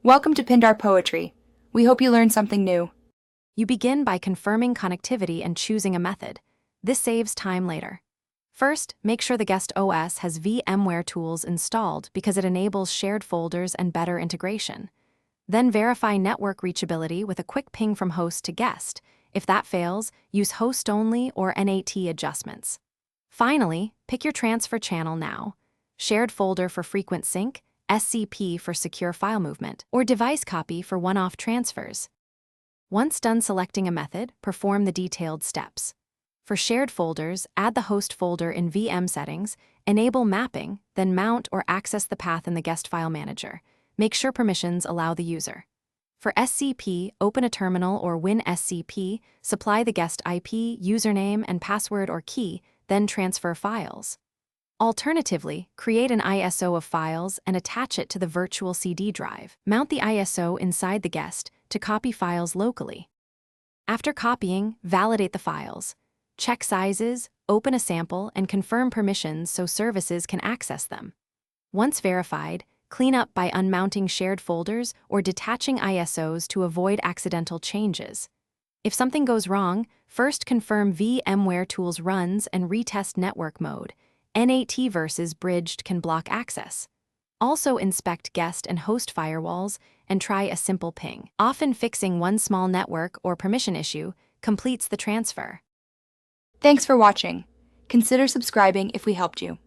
Welcome to Pindar Poetry. We hope you learned something new. You begin by confirming connectivity and choosing a method. This saves time later. First, make sure the guest OS has Vmware tools installed because it enables shared folders and better integration. Then verify network reachability with a quick ping from host to guest. If that fails, use host only or NAT adjustments. Finally, pick your transfer channel now. Shared folder for frequent sync, SCP for secure file movement, or device copy for one-off transfers. Once done selecting a method, perform the detailed steps. For shared folders, add the host folder in VM settings, enable mapping, then mount or access the path in the guest file manager. Make sure permissions allow the user. For SCP, open a terminal or WinSCP, supply the guest IP, username, and password or key, then transfer files. Alternatively, create an ISO of files and attach it to the virtual CD drive. Mount the ISO inside the guest to copy files locally. After copying, validate the files. Check sizes, open a sample, and confirm permissions so services can access them. Once verified, clean up by unmounting shared folders or detaching ISOs to avoid accidental changes. If something goes wrong, first confirm VMware Tools runs and retest network mode. NAT versus bridged can block access. Also inspect guest and host firewalls and try a simple ping. Often fixing one small network or permission issue completes the transfer. Thanks for watching. Consider subscribing if we helped you.